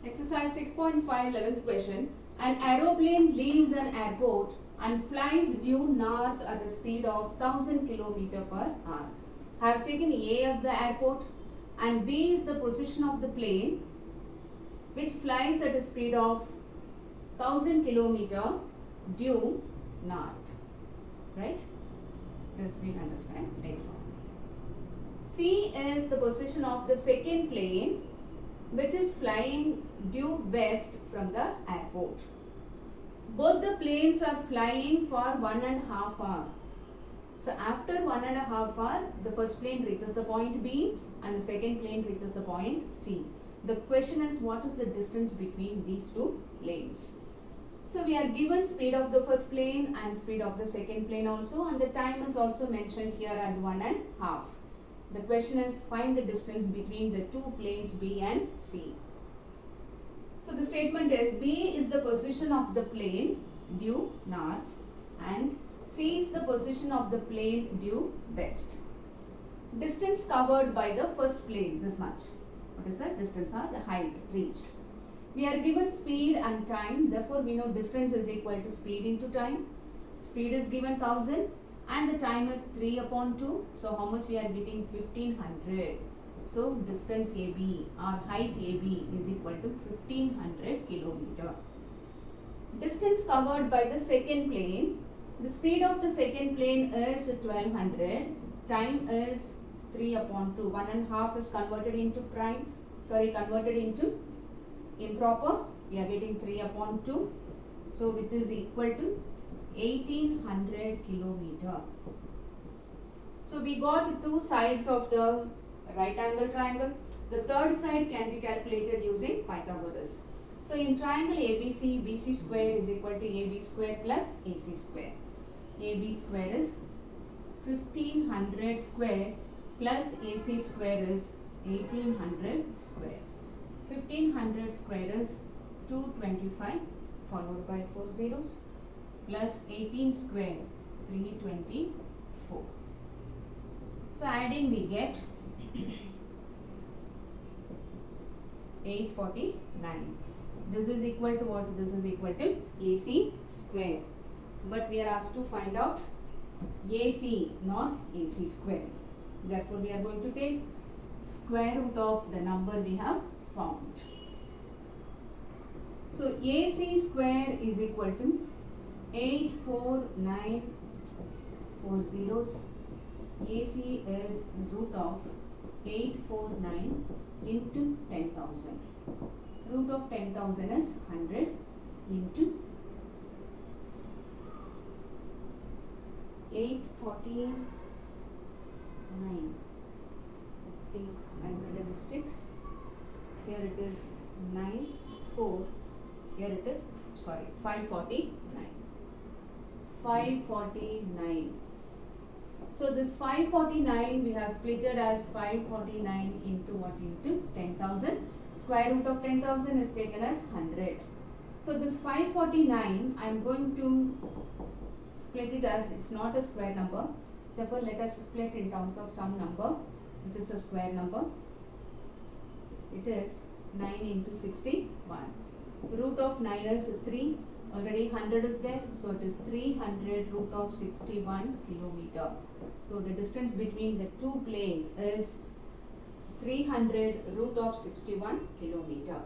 Exercise 6.5 11th question. An aeroplane leaves an airport and flies due north at a speed of 1000 km per hour. I have taken A as the airport and B is the position of the plane which flies at a speed of 1000 km due north. Right? This we understand later on. C is the position of the second plane which is flying due west from the airport. Both the planes are flying for 1.5 hours. So after 1.5 hours, the first plane reaches the point B and the second plane reaches the point C. The question is, what is the distance between these two planes? So we are given speed of the first plane and speed of the second plane also, and the time is also mentioned here as 1.5. The question is, find the distance between the two planes B and C. So the statement is, B is the position of the plane due north and C is the position of the plane due west. Distance covered by the first plane, this much. What is that? Distance or the height reached. We are given speed and time, therefore we know distance is equal to speed into time. Speed is given 1000 and the time is 3/2. So how much we are getting? 1500. So distance AB or height AB is equal to 1500 km. Distance covered by the second plane. The speed of the second plane is 1200. Time is 3/2. 1.5 is converted into converted into improper. We are getting 3/2. So which is equal to 1800 km. So we got two sides of the right angle triangle. The third side can be calculated using Pythagoras. So in triangle ABC, BC square is equal to AB square plus AC square. AB square is 1500 square plus AC square is 1800 square. 1500 square is 225 followed by 4 zeros plus 18 square 324. So adding we get 849. This is equal to what? This is equal to AC square. But we are asked to find out AC, not AC square. Therefore we are going to take square root of the number we have found. So AC square is equal to 84940. AC is root of 849 into 10,000. Root of 10,000 is 100 into 849. I think I made a mistake. Here it is 94. Here it is 549. 549. So this 549 we have split it as 549 into what? Into 10,000. Square root of 10,000 is taken as 100. So this 549 I am going to split it as, it's not a square number. Therefore let us split in terms of some number which is a square number. It is 9 into 61. Root of 9 is 3. Already 100 is there. So it is 300 root of 61 kilometer. So the distance between the two planes is 300 root of 61 kilometer.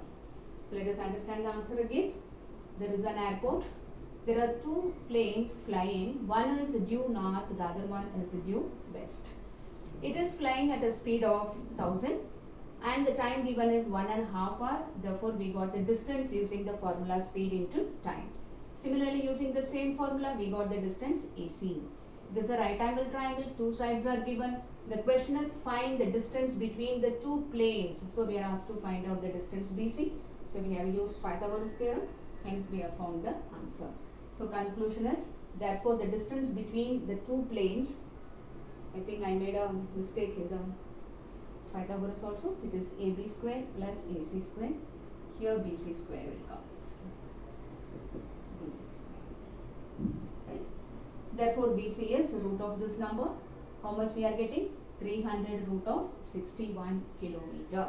So let us understand the answer again. There is an airport. There are two planes flying. One is due north, the other one is due west. It is flying at a speed of 1000 and the time given is 1.5 hours. Therefore we got the distance using the formula speed into time. Similarly, using the same formula, we got the distance AC. This is a right angle triangle. Two sides are given. The question is, find the distance between the two planes. So we are asked to find out the distance BC. So we have used Pythagoras theorem. Hence we have found the answer. So conclusion is, therefore the distance between the two planes, I think I made a mistake in the Pythagoras also. It is AB square plus AC square. Here BC square will come. BC square. Right? Therefore BC is root of this number. How much we are getting? 300 root of 61 kilometer.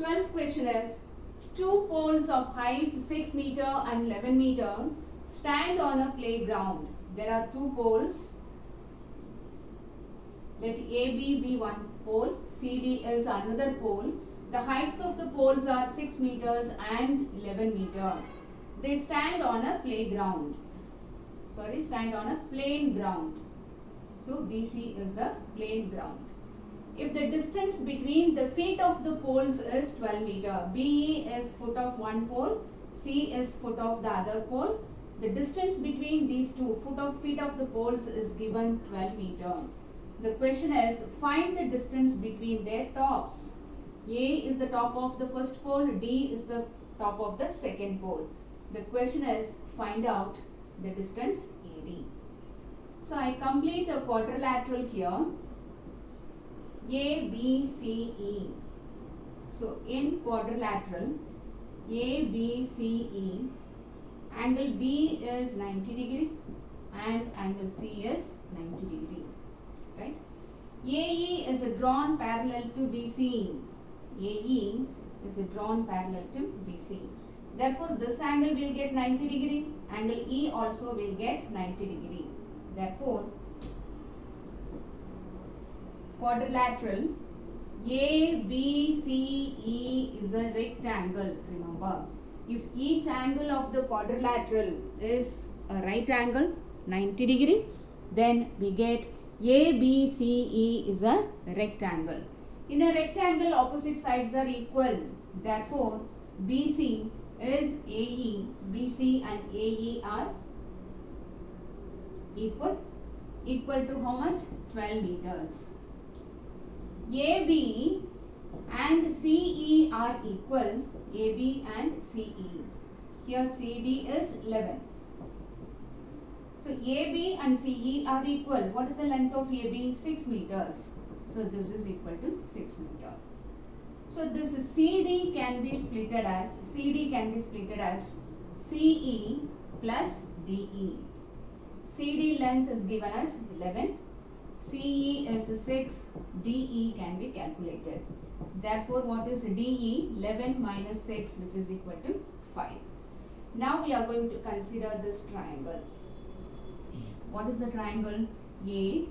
12th question is, two poles of heights 6 meter and 11 meter stand on a playground. There are two poles. Let AB be one pole, CD is another pole. The heights of the poles are 6 meters and 11 meter. They stand on a playground. Stand on a plain ground. So BC is the plain ground. If the distance between the feet of the poles is 12 meter, BE is foot of one pole, C is foot of the other pole. The distance between these two feet of the poles is given 12 meter. The question is, find the distance between their tops. A is the top of the first pole, D is the top of the second pole. The question is, find out the distance AD. So I complete a quadrilateral here, A, B, C, E. So in quadrilateral, A, B, C, E, angle B is 90 degree and angle C is 90 degree. Right? AE is drawn parallel to BC. AE is drawn parallel to BC. Therefore, this angle will get 90 degree. Angle E also will get 90 degree. Therefore, quadrilateral ABCE is a rectangle. Remember, if each angle of the quadrilateral is a right angle 90 degree, then we get ABCE is a rectangle. In a rectangle, opposite sides are equal. Therefore, BC is AE. BC and AE are equal. Equal to how much? 12 meters. AB and CE are equal. AB and CE. Here CD is 11. So AB and CE are equal. What is the length of AB? 6 meters. So this is equal to 6 meter. So this CD can be splitted as CE plus DE. CD length is given as 11. CE is 6. DE can be calculated. Therefore, what is DE? 11 minus 6, which is equal to 5. Now we are going to consider this triangle. What is the triangle? AED.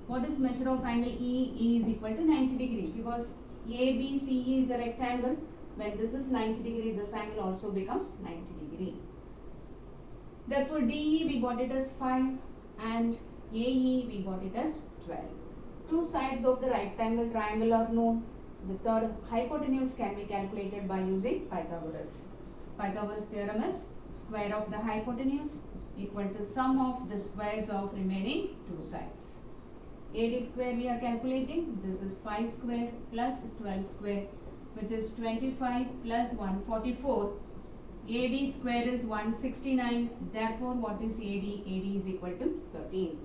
What is measure of angle E? E is equal to 90 degree, because ABCE is a rectangle. When this is 90 degree, this angle also becomes 90 degree. Therefore, DE we got it as 5 and AE we got it as 12. Two sides of the rectangle triangle are known. The third, hypotenuse can be calculated by using Pythagoras. Pythagoras theorem is square of the hypotenuse equal to sum of the squares of remaining two sides. AD square we are calculating. This is 5 square plus 12 square, which is 25 plus 144. AD square is 169. Therefore, what is AD? AD is equal to 13.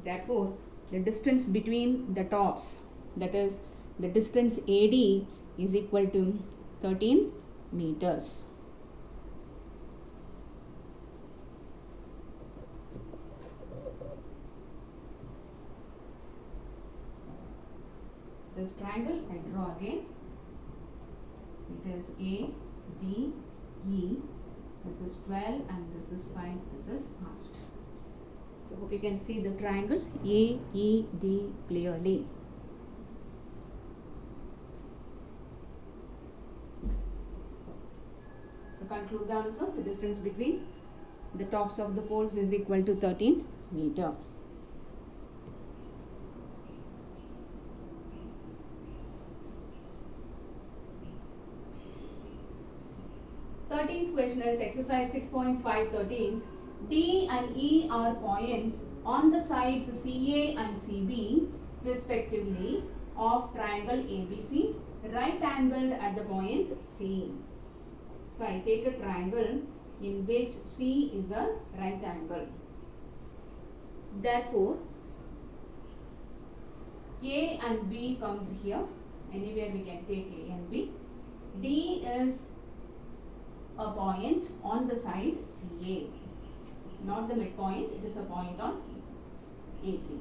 Therefore, the distance between the tops, that is the distance AD, is equal to 13 meters. This triangle I draw again. It is A, D, E. This is 12 and this is 5. This is asked. So hope you can see the triangle AED clearly. So conclude the answer. The distance between the tops of the poles is equal to 13 meter. Question is exercise 6.5 D and E are points on the sides CA and CB respectively of triangle ABC, right angled at the point C. So I take a triangle in which C is a right angle. Therefore, A and B comes here. Anywhere we can take A and B. D is a point on the side CA, not the midpoint, it is a point on AC.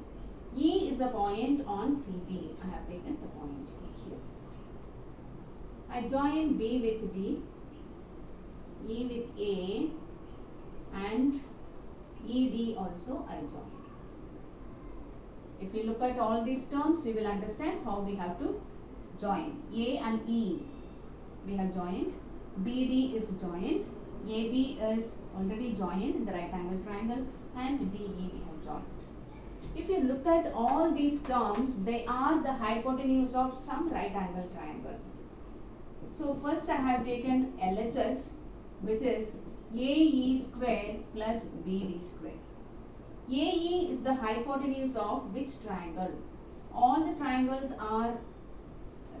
E is a point on CB. I have taken the point here. I join B with D, E with A, and ED also I join. If we look at all these terms, we will understand how we have to join. A and E we have joined, BD is joined, AB is already joined in the right angle triangle, and DE we have joined. If you look at all these terms, they are the hypotenuse of some right angle triangle. So first I have taken LHS, which is AE square plus BD square. AE is the hypotenuse of which triangle? All the triangles are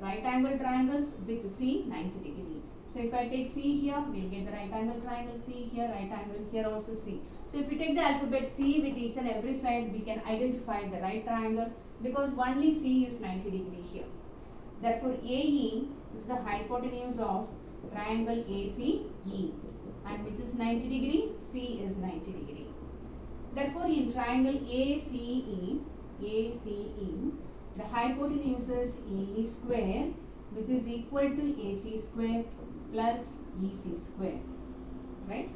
right angle triangles with C 90 degree. So if I take C here, we will get the right angle triangle C here, right angle here also C. So if we take the alphabet C with each and every side, we can identify the right triangle because only C is 90 degree here. Therefore, AE is the hypotenuse of triangle ACE, and which is 90 degree, C is 90 degree. Therefore, in triangle ACE, the hypotenuse is AE square, which is equal to AC square plus EC square, right?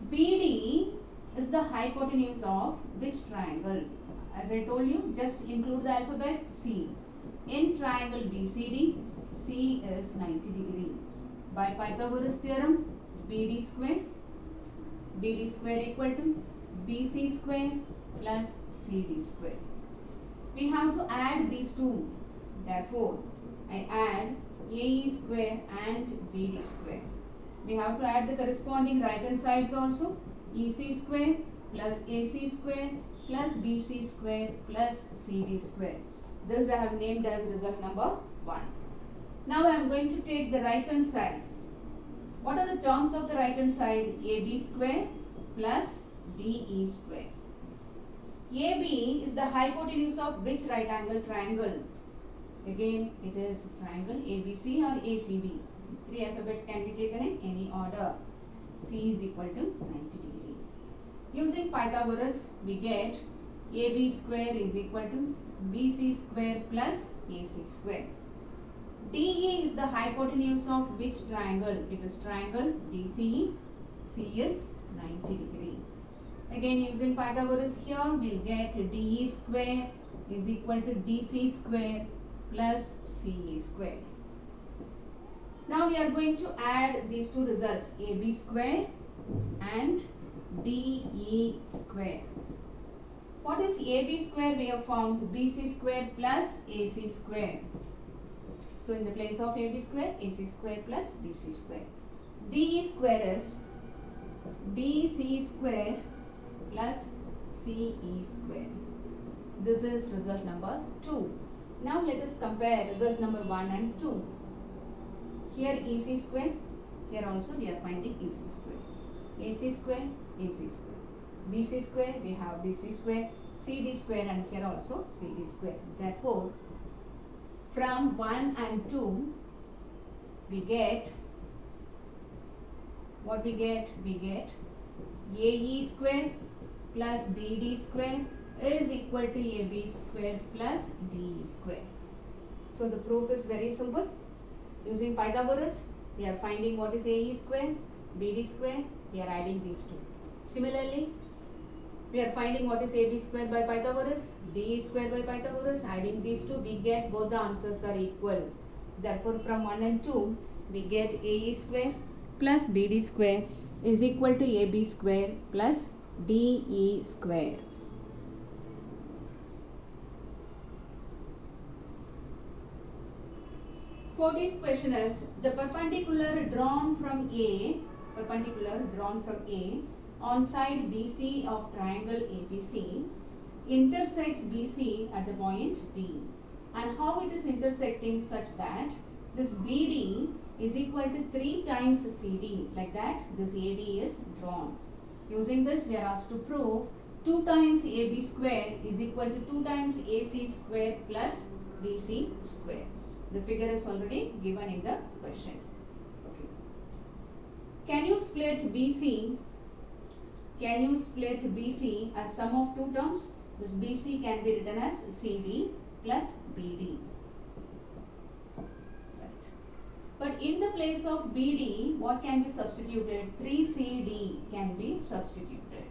BD is the hypotenuse of which triangle? As I told you, just include the alphabet C. In triangle BCD, C is 90 degree. By Pythagoras theorem, BD square equal to BC square plus CD square. We have to add these two. Therefore, I add AE square and BD square. We have to add the corresponding right hand sides also. EC square plus AC square plus BC square plus CD square. This I have named as result number 1. Now I am going to take the right hand side. What are the terms of the right hand side? AB square plus DE square. AB is the hypotenuse of which right angle triangle? Again, it is triangle ABC or ACB. Three alphabets can be taken in any order. C is equal to 90 degree. Using Pythagoras, we get AB square is equal to BC square plus AC square. DE is the hypotenuse of which triangle? It is triangle DCE. C is 90 degree. Again, using Pythagoras here, we will get DE square is equal to DC square plus CE square. Now we are going to add these two results, AB square and DE square. What is AB square? We have found BC square plus AC square. So in the place of AB square, AC square plus BC square. DE square is DC square plus CE square. This is result number 2. Now let us compare result number 1 and 2. Here EC square, here also we are finding EC square. AC square, AC square. BC square, we have BC square. CD square, and here also CD square. Therefore, from 1 and 2, we get, what we get? We get AE square plus BD square is equal to AB square plus DE square. So the proof is very simple. Using Pythagoras, we are finding what is AE square, BD square, we are adding these two. Similarly, we are finding what is AB square by Pythagoras, DE square by Pythagoras, adding these two, we get both the answers are equal. Therefore, from 1 and 2, we get AE square plus BD square is equal to AB square plus DE square. Fourteenth question is, the perpendicular drawn from A on side BC of triangle ABC intersects BC at the point D, and how it is intersecting such that this BD is equal to 3 times CD, like that this AD is drawn. Using this, we are asked to prove 2 times AB square is equal to 2 times AC square plus BC square. The figure is already given in the question. Okay. Can you split BC? Can you split BC as sum of 2 terms? This BC can be written as CD plus BD. Right. But in the place of BD, what can be substituted? 3CD can be substituted.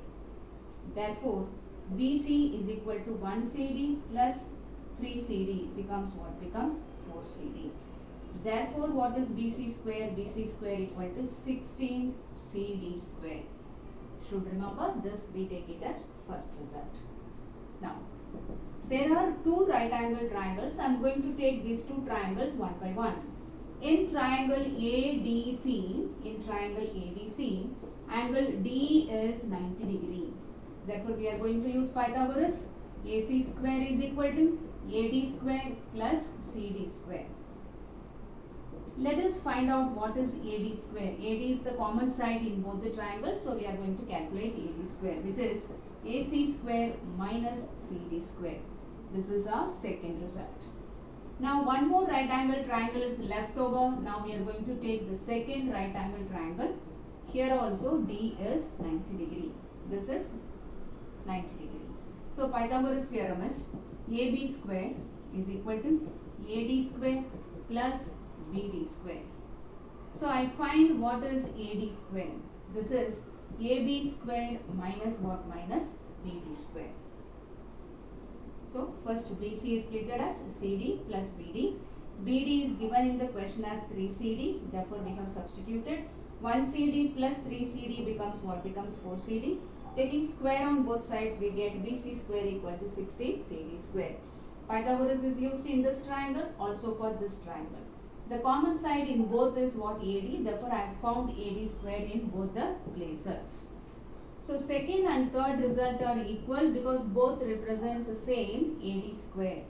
Therefore, BC is equal to 1CD plus 3CD becomes what? Becomes 4CD. Therefore, what is BC square? BC square equal to 16CD square. Should remember this, we take it as first result. Now, there are two right angle triangles. I am going to take these two triangles one by one. In triangle ADC, angle D is 90 degree. Therefore, we are going to use Pythagoras. AC square is equal to AD square plus CD square. Let us find out what is AD square. AD is the common side in both the triangles. So, we are going to calculate AD square, which is AC square minus CD square. This is our second result. Now, one more right angle triangle is left over. Now, we are going to take the second right angle triangle. Here also D is 90 degree. This is 90 degree. So, Pythagoras theorem is AB square is equal to AD square plus BD square. So, I find what is AD square. This is AB square minus what? Minus BD square. So, first BC is treated as CD plus BD. BD is given in the question as 3CD. Therefore, we have substituted 1CD plus 3CD becomes what? Becomes 4CD. Taking square on both sides, we get BC square equal to 16CD square. Pythagoras is used in this triangle, also for this triangle. The common side in both is what? AD. Therefore, I have found AD square in both the places. So, second and third result are equal because both represents the same AD square.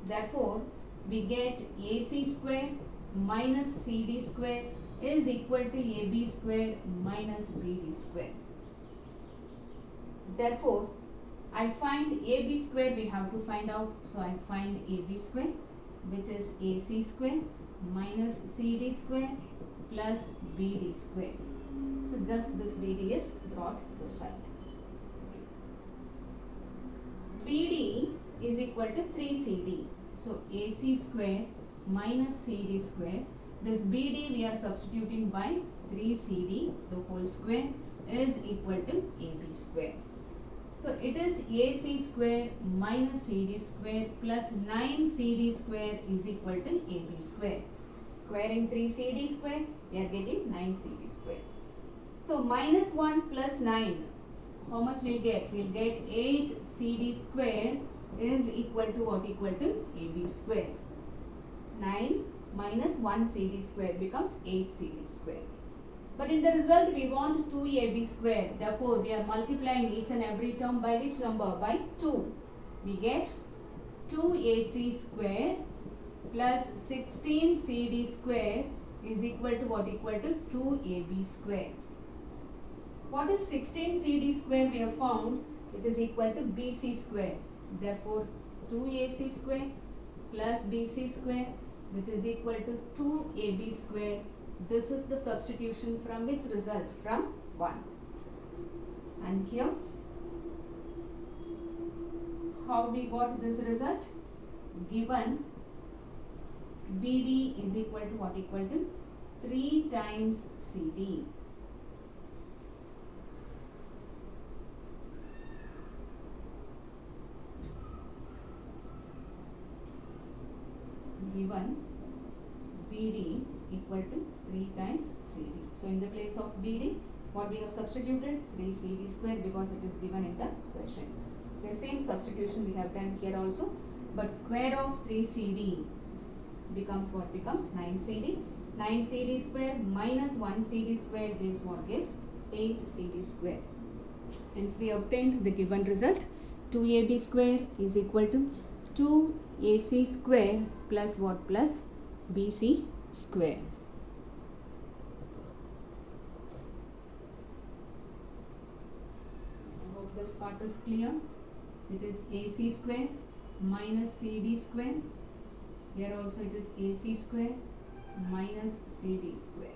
Therefore, we get AC square minus CD square is equal to AB square minus BD square. Therefore, I find AB square, we have to find out. So, I find AB square, which is AC square minus CD square plus BD square. So, just this BD is brought to side. BD is equal to 3CD. So, AC square minus CD square. This BD we are substituting by 3CD, the whole square is equal to AB square. So, it is AC square minus CD square plus 9CD square is equal to AB square. Squaring 3CD square, we are getting 9CD square. So, minus 1 plus 9, how much we will get? We will get 8 CD square is equal to what? Equal to AB square. 9 minus 1 CD square becomes 8 CD square. But in the result, we want 2 AB square. Therefore, we are multiplying each and every term by which number? By 2. We get 2 AC square plus 16 CD square is equal to what? Equal to 2 AB square. What is 16 CD square? We have found it is equal to BC square. Therefore, 2 AC square plus BC square, which is equal to 2 AB square. This is the substitution from which result? From 1. And here, how we got this result? Given BD is equal to what? Equal to 3 times CD. Given BD equal to 3 times CD. So, in the place of BD, what we have substituted? 3 CD square because it is given in the question. The same substitution we have done here also, but square of 3 CD becomes what? Becomes 9 CD. 9 CD square minus 1 CD square gives what? Gives 8 CD square. Hence, we obtained the given result. 2AB square is equal to 2 AC square plus what? Plus BC square. I hope this part is clear. It is AC square minus CD square. Here also it is AC square minus CD square.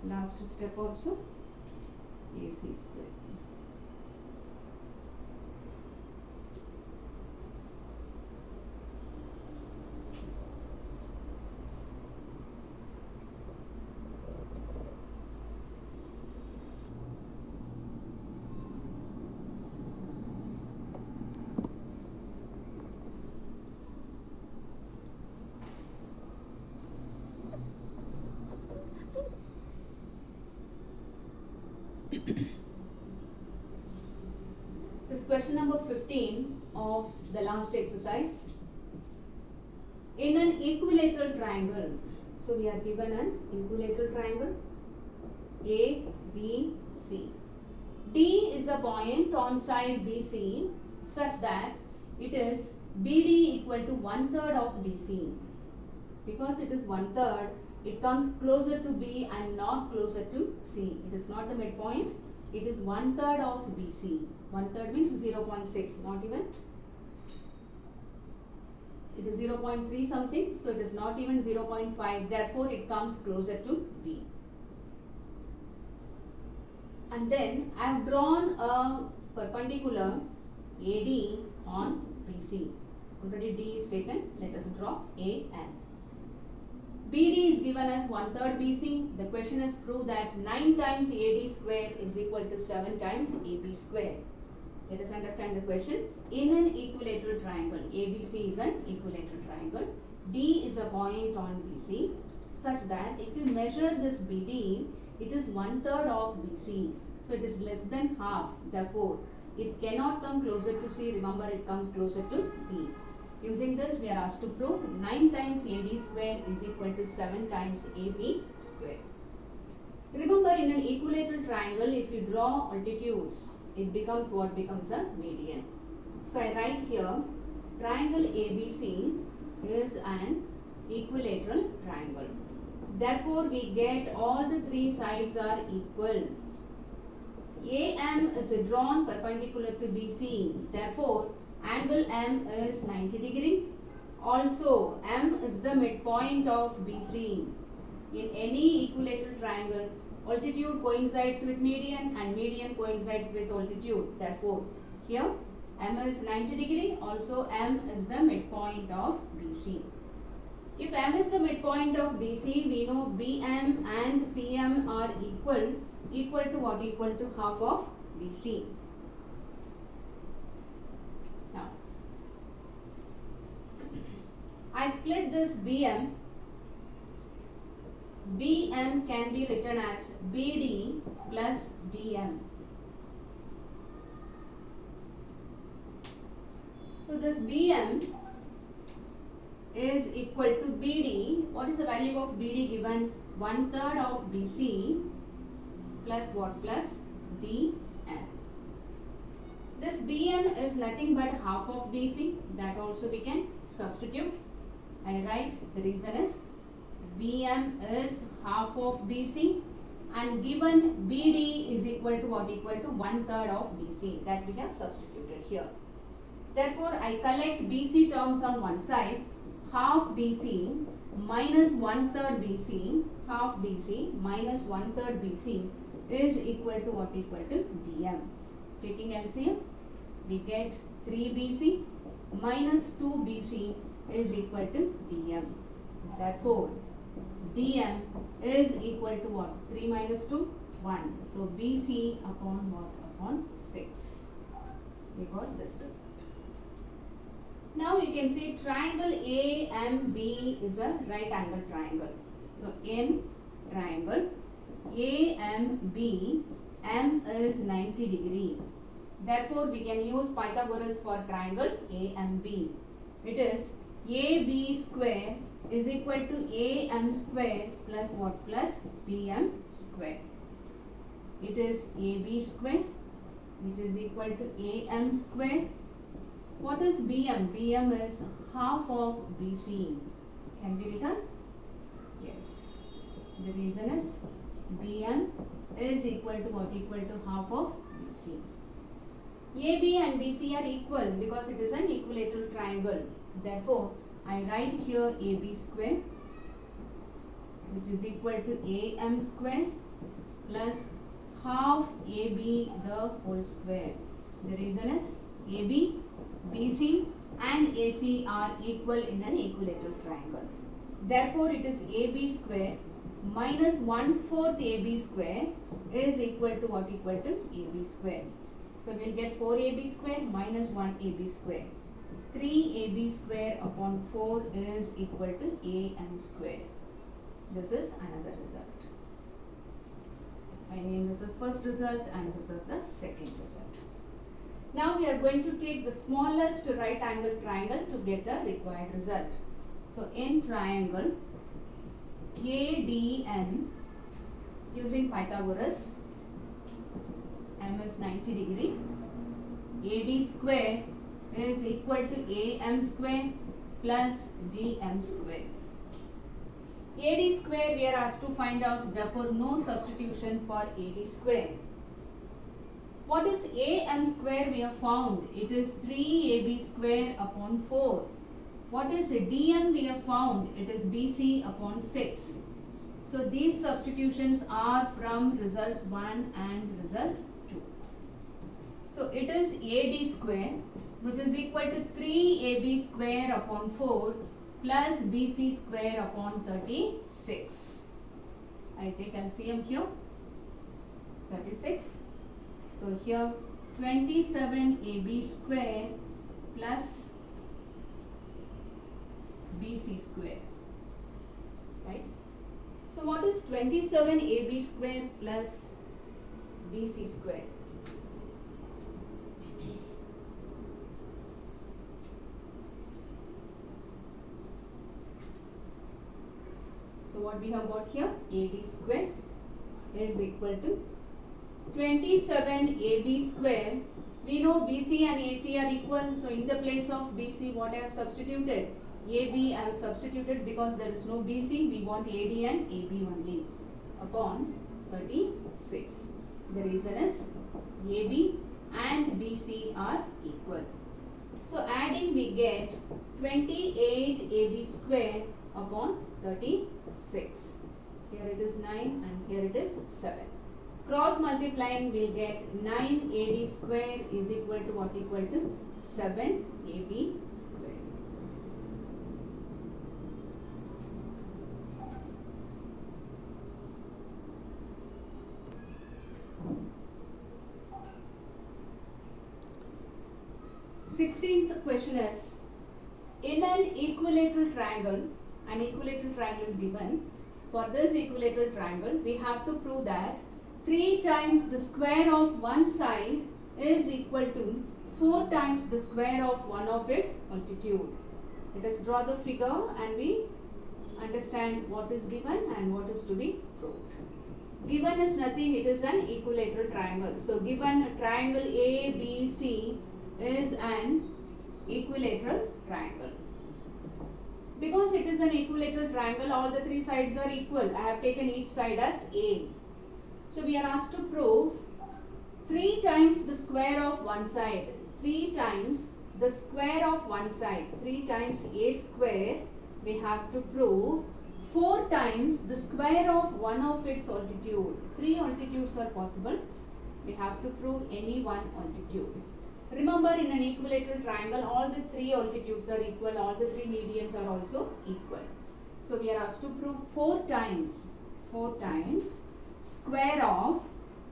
Last step also AC square. This is question number 15 of the last exercise. In an equilateral triangle, so we are given an equilateral triangle A, B, C. D is a point on side BC such that it is BD equal to 1/3 of BC. Because it is 1/3, it comes closer to B and not closer to C. It is not the midpoint, it is 1/3 of BC. 1/3 means 0.6, not even. It is 0.3 something, so it is not even 0.5, therefore it comes closer to B. And then I have drawn a perpendicular AD on BC. Already D is taken, let us draw AM. BD is given as 1/3 BC. The question is prove that 9 times AD square is equal to 7 times AB square. Let us understand the question. In an equilateral triangle, ABC is an equilateral triangle. D is a point on BC such that if you measure this BD, it is 1/3 of BC. So it is less than half. Therefore, it cannot come closer to C. Remember, it comes closer to B. Using this, we are asked to prove 9 times AD square is equal to 7 times AB square. Remember, in an equilateral triangle, if you draw altitudes, it becomes what becomes a median. So I write here, triangle ABC is an equilateral triangle. Therefore, we get all the three sides are equal. AM is drawn perpendicular to BC. Therefore, angle M is 90 degree. Also, M is the midpoint of BC. In any equilateral triangle, altitude coincides with median and median coincides with altitude. Therefore, here M is 90 degree. Also, M is the midpoint of BC. If M is the midpoint of BC, we know BM and CM are equal. Equal to what? Equal to half of BC. Now, I split this BM. BM can be written as BD plus DM. So this BM is equal to BD. What is the value of BD given? 1/3 of BC plus what? Plus DM. This BM is nothing but half of BC. That also we can substitute. I write the reason is BM is half of BC and given BD is equal to what? Equal to 1/3 of BC. That we have substituted here. Therefore, I collect BC terms on one side. Half BC minus 1/3 BC, half BC minus 1/3 BC is equal to what? Equal to DM. Taking LCM, we get 3 BC minus 2 BC is equal to DM. Therefore, DM is equal to what? 3 minus 2, 1. So, BC upon what? Upon 6. We got this result. Now, you can see triangle AMB is a right angle triangle. So, in triangle AMB, M is 90 degree. Therefore, we can use Pythagoras for triangle AMB. It is AB square is equal to AM square plus what? Plus BM square. It is AB square which is equal to AM square. What is BM? BM is half of BC. Can be written? Yes. The reason is BM is equal to what? Equal to half of BC. AB and BC are equal because it is an equilateral triangle. Therefore, I write here AB square which is equal to AM square plus half AB the whole square. The reason is AB, BC and AC are equal in an equilateral triangle. Therefore, it is AB square minus 1/4 AB square is equal to what? Equal to AB square. So, we will get 4AB square minus 1AB square. 3AB square upon 4 is equal to AM square. This is another result. I mean, this is first result and this is the second result. Now we are going to take the smallest right angle triangle to get the required result. So in triangle ADM, using Pythagoras, M is 90 degree, AD square is equal to AM square plus DM square. AD square we are asked to find out, therefore no substitution for AD square. What is AM square we have found? It is 3AB square upon 4. What is DM we have found? It is BC upon 6. So these substitutions are from results 1 and result 2. So it is AD square, which is equal to 3AB square upon 4 plus BC square upon 36. I take LCM here, 36. So here 27AB square plus BC square, right? So what is 27AB square plus BC square? So what we have got here, AD square is equal to 27AB square. We know BC and AC are equal, so in the place of BC what I have substituted? AB I have substituted because there is no BC, we want AD and AB only, upon 36. The reason is AB and BC are equal. So adding we get 28AB square upon 36. Here it is 9 and here it is 7. Cross multiplying we will get 9AD square is equal to what? Equal to 7AB square. Sixteenth question is, in an equilateral triangle is given. For this equilateral triangle, we have to prove that 3 times the square of one side is equal to 4 times the square of one of its altitude. Let us draw the figure and we understand what is given and what is to be proved. Given is nothing, it is an equilateral triangle. So given triangle ABC is an equilateral triangle. Because it is an equilateral triangle, all the 3 sides are equal. I have taken each side as A. So we are asked to prove 3 times the square of one side. 3 times the square of one side. 3 times A square. We have to prove 4 times the square of one of its altitude. 3 altitudes are possible. We have to prove any one altitude. Remember, in an equilateral triangle, all the 3 altitudes are equal, all the 3 medians are also equal. So we are asked to prove 4 times square of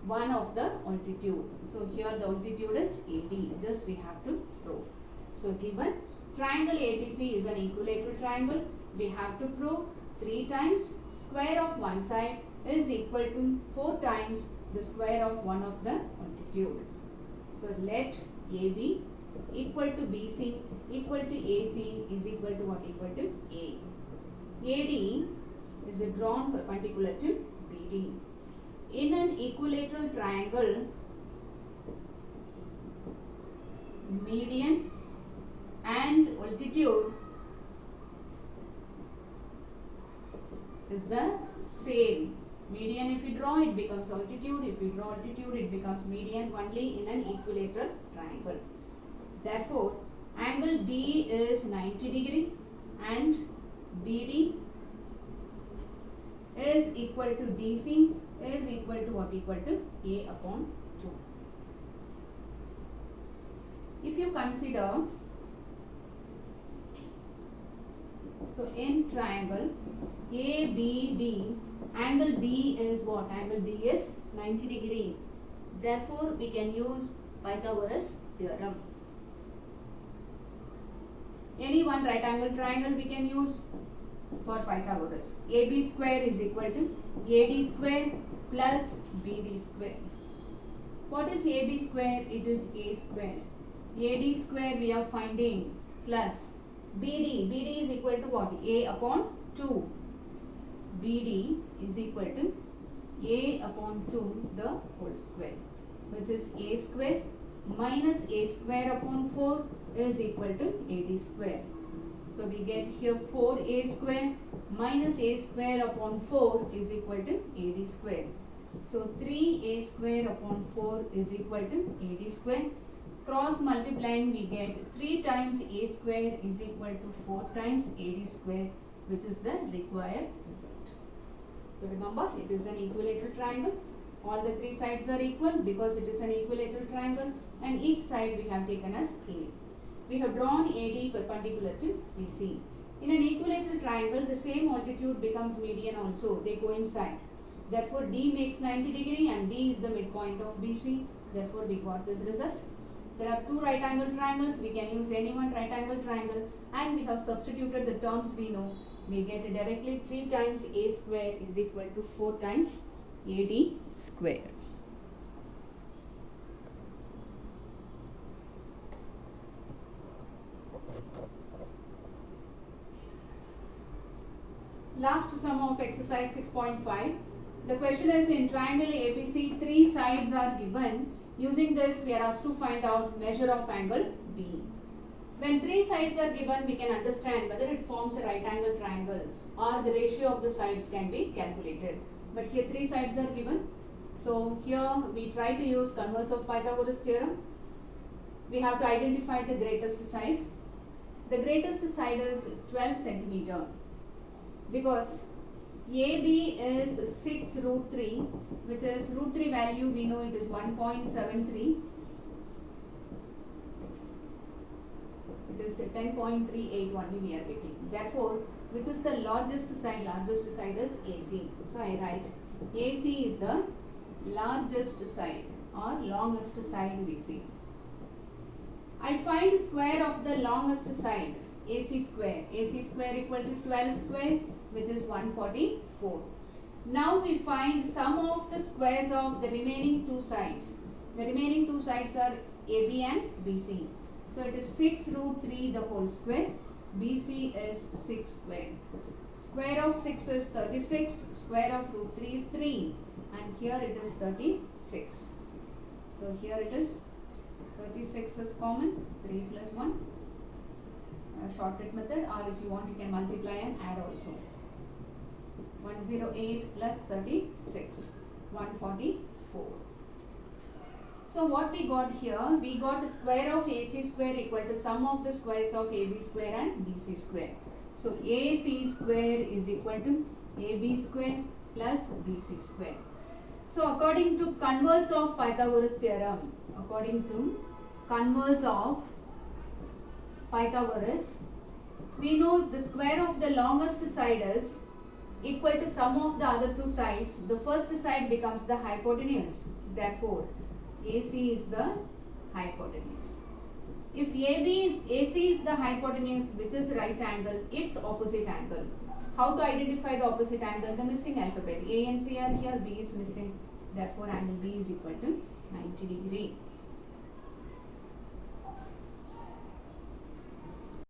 one of the altitude. So here the altitude is 80. This we have to prove. So given triangle ABC is an equilateral triangle, we have to prove 3 times square of one side is equal to 4 times the square of one of the altitude. So let AB equal to BC equal to AC is equal to what? Equal to A. AD is drawn perpendicular to BD. In an equilateral triangle, median and altitude is the same. Median if you draw, it becomes altitude. If you draw altitude, it becomes median only in an equilateral triangle. Therefore, angle D is 90 degree and BD is equal to DC is equal to what? Equal to A upon 2. If you consider, so in triangle ABD, angle D is what? Angle D is 90 degree. Therefore, we can use Pythagoras theorem. Any one right angle triangle we can use. for Pythagoras. AB square is equal to AD square plus BD square. What is AB square? It is A square. AD square we are finding plus BD. BD is equal to what? A upon 2. BD is equal to A upon 2 the whole square, which is A square minus A square upon 4 is equal to AD square. So we get here 4A square minus A square upon 4 is equal to AD square. So 3A square upon 4 is equal to AD square. Cross multiplying we get 3 times A square is equal to 4 times AD square, which is the required result. So remember, it is an equilateral triangle. All the 3 sides are equal because it is an equilateral triangle, and each side we have taken as A. We have drawn AD perpendicular to BC. In an equilateral triangle, the same altitude becomes median also. They coincide. Therefore, D makes 90 degree and D is the midpoint of BC. Therefore, we got this result. There are 2 right angle triangles. We can use any one right angle triangle, and we have substituted the terms we know. We get directly 3 times A square is equal to 4 times AD square. Last sum of exercise 6.5. The question is, in triangle ABC, 3 sides are given. Using this, we are asked to find out measure of angle B. When 3 sides are given, we can understand whether it forms a right angle triangle or the ratio of the sides can be calculated. But here 3 sides are given. So here we try to use converse of Pythagoras theorem. We have to identify the greatest side. The greatest side is 12 centimeter. Because AB is 6 root 3, which is root 3 value we know it is 1.73. It is 10.38 only we are getting. Therefore, which is the largest side? Largest side is AC. So I write AC is the largest side or longest side we see. I find square of the longest side, AC square. AC square equal to 12 square, which is 144. Now we find sum of the squares of the remaining 2 sides. The remaining 2 sides are AB and BC. So it is 6 root 3 the whole square. BC is 6 square. Square of 6 is 36. Square of root 3 is 3. And here it is 36. So here it is 36 is common. 3 plus 1. Shortcut method, or if you want you can multiply and add also. 108 plus 36, 144. So what we got here, we got square of AC square equal to sum of the squares of AB square and BC square. So AC square is equal to AB square plus BC square. So according to converse of Pythagoras theorem, we know the square of the longest side is equal to sum of the other 2 sides. The first side becomes the hypotenuse. Therefore, AC is the hypotenuse. If AC is the hypotenuse, which is right angle, its opposite angle. How to identify the opposite angle? The missing alphabet. A and C are here, B is missing. Therefore, angle B is equal to 90 degree.